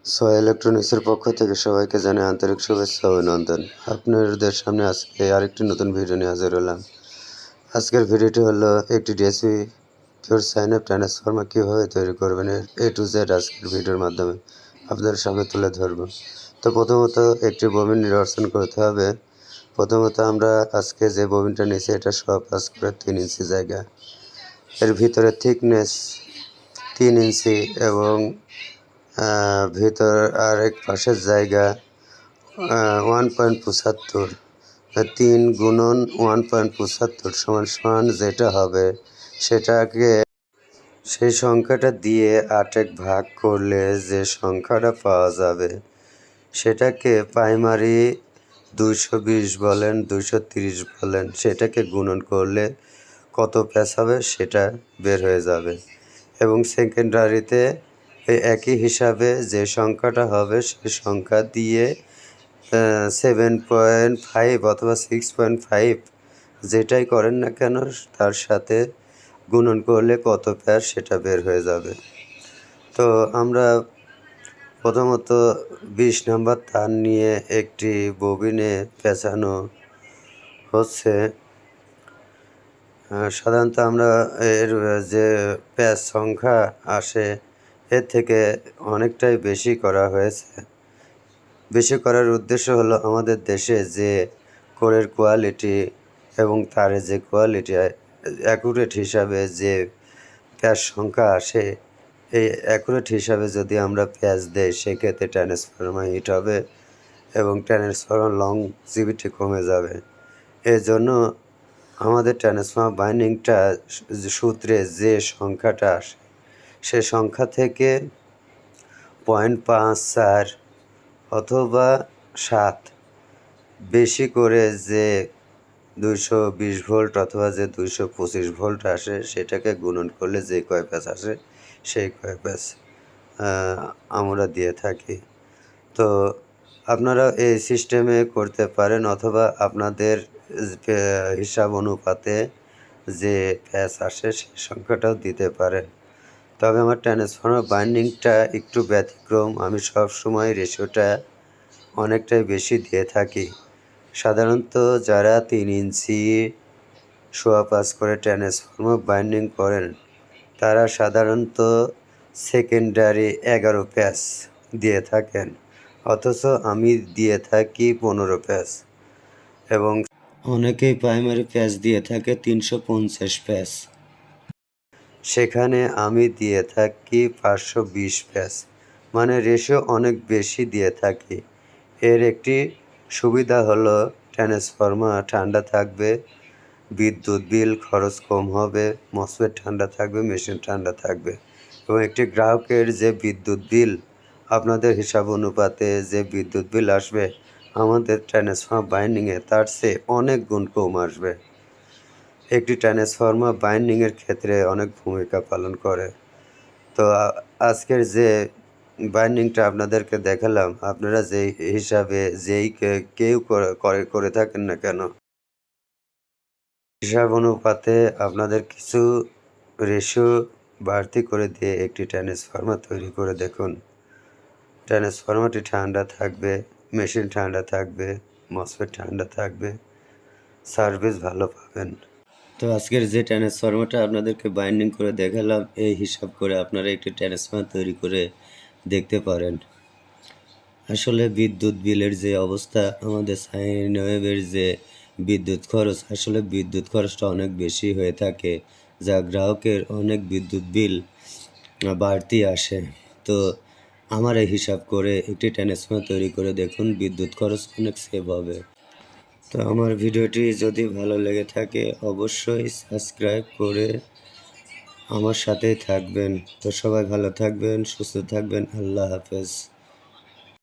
সোয়া ইলেকট্রনিক্সের পক্ষ থেকে সবাইকে জানাই আন্তরিক শুভেচ্ছা ও অভিনন্দন। আপনাদের সামনে আজকে আরেকটি নতুন ভিডিও নিয়ে হাজির হলাম। আজকের ভিডিওটি হলো একটি DSP pure sine up transformer কীভাবে তৈরি করবেন A to Z আজকের ভিডিওর মাধ্যমে আপনাদের সামনে তুলে ধরব। তো প্রথমত একটি ববিন নির্বাচন করতে হবে। প্রথমত আমরা আজকে যে ববিনটা নিয়েছি এটা সব পাস করে 3 ইঞ্চি জায়গা, এর ভিতরে থিকনেস 3 ইঞ্চি এবং ভিতর আর এক পাশের জায়গা 1.75, 3 গুণন 1.75 সমান যেটা হবে সেটাকে সেই সংখ্যাটা দিয়ে 8 ভাগ করলে যে সংখ্যাটা পাওয়া যাবে সেটাকে প্রাইমারি 220 বলেন 230 বলেন, সেটাকে গুণন করলে কত প্যাচ হবে সেটা বের হয়ে যাবে। এবং সেকেন্ডারিতে এই একই হিসাবে যে সংখ্যাটা হবে সেই সংখ্যা দিয়ে 7.5 অথবা 6.5 যেটাই করেন না কেন তার সাথে গুণন করলে কত প্যাচ সেটা বের হয়ে যাবে। তো আমরা প্রথমত 20 নম্বর তার নিয়ে একটি ববিনে পেঁচানো হচ্ছে। সাধারণত আমরা এর যে প্যাচ সংখ্যা আসে এর থেকে অনেকটাই বেশি করা হয়েছে। বেশি করার উদ্দেশ্য হলো আমাদের দেশে যে কোরের কোয়ালিটি এবং তারের যে কোয়ালিটি অ্যাকুরেট হিসাবে যে প্যাচ সংখ্যা আসে, এই অ্যাকুরেট হিসাবে যদি আমরা প্যাচ দেই সেক্ষেত্রে ট্রান্সফরমার হিট হবে এবং ট্রান্সফরমার লংজিভিটি কমে যাবে। এর জন্য আমাদের ট্রান্সফরমার বাইন্ডিংটা সূত্রে যে সংখ্যাটা আসে সে সংখ্যা থেকে 0.54 অথবা 7 বেশি করে যে 220 ভোল্ট অথবা যে 225 ভোল্ট আসে সেটাকে গুণন করলে যে কয় প্যাচ আসে সেই কয় প্যাচ আমরা দিয়ে থাকি। তো আপনারা এই সিস্টেমে করতে পারেন অথবা আপনাদের হিসাব অনুপাতে যে প্যাচ আসে সেই সংখ্যাটাও দিতে পারেন। তবে আমার ট্রান্সফরমার বাইন্ডিংটা একটু ব্যতিক্রম, আমি সব সময় রেশিওটা অনেকটাই বেশি দিয়ে থাকি। সাধারণত যারা 3 ইঞ্চি সোয়া পাস করে ট্রান্সফরমার বাইন্ডিং করেন তারা সাধারণত সেকেন্ডারি 11 প্যাচ দিয়ে থাকেন, অথচ আমি দিয়ে থাকি 15 প্যাচ এবং অনেকেই প্রাইমারি প্যাচ দিয়ে থাকে 350 প্যাচ, সেখানে আমি দিয়ে থাকি 520 প্যাচ, মানে রেশিও অনেক বেশি দিয়ে থাকি। এর একটি সুবিধা হলো ট্রান্সফরমার ঠান্ডা থাকবে, বিদ্যুৎ বিল খরচ কম হবে, মসফেট ঠান্ডা থাকবে, মেশিন ঠান্ডা থাকবে এবং একটি গ্রাহকের যে বিদ্যুৎ বিল আপনাদের হিসাব অনুপাতে যে বিদ্যুৎ বিল আসবে আমাদের ট্রান্সফরমার বাইন্ডিংয়ে তার চেয়ে অনেক গুণ কম আসবে। একটি ট্রান্সফরমার বাইন্ডিংয়ের ক্ষেত্রে অনেক ভূমিকা পালন করে। তো আজকের যে বাইন্ডিংটা আপনাদেরকে দেখালাম, আপনারা যেই হিসাবে কেউ করে থাকেন না কেন হিসাব অনুপাতে আপনাদের কিছু রেশিও বাড়তি করে দিয়ে একটি ট্রান্সফরমার তৈরি করে দেখুন। ট্রান্সফরমারটি ঠান্ডা থাকবে, মেশিন ঠান্ডা থাকবে, মসফেট ঠান্ডা থাকবে, সার্ভিস ভালো পাবেন। তো আজকের যে ট্রান্সফরমারটা আপনাদেরকে বাইন্ডিং করে দেখালাম এই হিসাব করে আপনারা একটি ট্রান্সফরমার তৈরি করে দেখতে পারেন। আসলে বিদ্যুৎ বিলের যে অবস্থা, আমাদের সাইন ওয়েভের যে বিদ্যুৎ খরচ, আসলে বিদ্যুৎ খরচটা অনেক বেশি হয়ে থাকে যা গ্রাহকের অনেক বিদ্যুৎ বিল বাড়তি আসে। তো আমার এই হিসাব করে একটি ট্রান্সফরমার তৈরি করে দেখুন, বিদ্যুৎ খরচ অনেক সেভ হবে। তো আমার ভিডিওটি যদি ভালো লেগে থাকে অবশ্যই সাবস্ক্রাইব করে আমার সাথেই থাকবেন। তো সবাই ভালো থাকবেন, সুস্থ থাকবেন। আল্লাহ হাফেজ।